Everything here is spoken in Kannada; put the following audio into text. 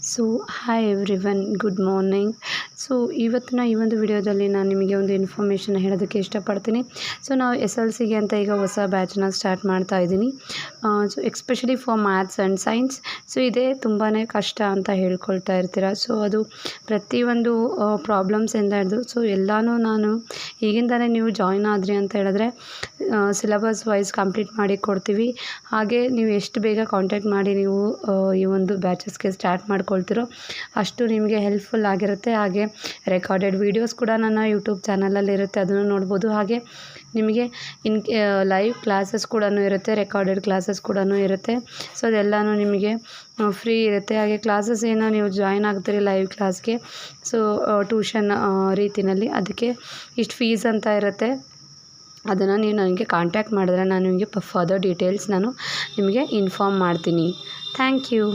So hi everyone, good morning. So ಇವತ್ತಿನ ಈ ಒಂದು ವಿಡಿಯೋದಲ್ಲಿ ನಾನು ನಿಮಗೆ ಒಂದು ಇನ್ಫಾರ್ಮೇಷನ್ ಹೇಳೋದಕ್ಕೆ ಇಷ್ಟಪಡ್ತೀನಿ. ಸೊ ನಾವು SLCಗೆ ಅಂತ ಈಗ ಹೊಸ ಬ್ಯಾಚನ್ನ ಸ್ಟಾರ್ಟ್ ಮಾಡ್ತಾ ಇದ್ದೀನಿ. So especially for maths and science. So ಇದೇ ತುಂಬಾ ಕಷ್ಟ ಅಂತ ಹೇಳ್ಕೊಳ್ತಾ ಇರ್ತೀರ. ಸೊ ಅದು ಪ್ರತಿಯೊಂದು ಪ್ರಾಬ್ಲಮ್ಸಿಂದ ಹಿಡಿದು ಸೊ ಎಲ್ಲನೂ ನಾನು ಈಗಿಂದಲೇ ನೀವು ಜಾಯ್ನ್ ಆದ್ರಿ ಅಂತ ಹೇಳಿದ್ರೆ ಸಿಲೆಬಸ್ ವೈಸ್ ಕಂಪ್ಲೀಟ್ ಮಾಡಿ ಕೊಡ್ತೀವಿ. ಹಾಗೆ ನೀವು ಎಷ್ಟು ಬೇಗ ಕಾಂಟ್ಯಾಕ್ಟ್ ಮಾಡಿ ನೀವು ಈ ಒಂದು ಬ್ಯಾಚಸ್ಗೆ ಸ್ಟಾರ್ಟ್ ಮಾಡ್ಕೊಳ್ತಿರೋ ಅಷ್ಟು ನಿಮಗೆ ಹೆಲ್ಪ್ಫುಲ್ ಆಗಿರುತ್ತೆ. ಹಾಗೆ ರೆಕಾರ್ಡೆಡ್ ವೀಡಿಯೋಸ್ ಕೂಡ ನನ್ನ ಯೂಟ್ಯೂಬ್ ಚಾನಲಲ್ಲಿ ಇರುತ್ತೆ, ಅದನ್ನು ನೋಡ್ಬೋದು. ಹಾಗೆ ನಿಮಗೆ ಲೈವ್ ಕ್ಲಾಸಸ್ ಕೂಡ ಇರುತ್ತೆ, ರೆಕಾರ್ಡೆಡ್ ಕ್ಲಾಸಸ್ ಕೂಡ ಇರುತ್ತೆ. ಸೊ ಅದೆಲ್ಲನೂ ನಿಮಗೆ ಫ್ರೀ ಇರುತ್ತೆ. ಹಾಗೆ ಕ್ಲಾಸಸ್ ಏನೋ ನೀವು ಜಾಯ್ನ್ ಆಗ್ತೀರಿ ಲೈವ್ ಕ್ಲಾಸ್ಗೆ, ಸೊ ಟ್ಯೂಷನ್ ರೀತಿಯಲ್ಲಿ ಅದಕ್ಕೆ ಇಷ್ಟು ಫೀಸ್ ಅಂತ ಇರುತ್ತೆ. ಅದನ್ನು ನೀವು ನನಗೆ ಕಾಂಟ್ಯಾಕ್ಟ್ ಮಾಡಿದ್ರೆ ನಾನು ನಿಮಗೆ ಫರ್ದರ್ ಡೀಟೇಲ್ಸ್ ನಾನು ನಿಮಗೆ ಇನ್ಫಾರ್ಮ್ ಮಾಡ್ತೀನಿ. Thank you.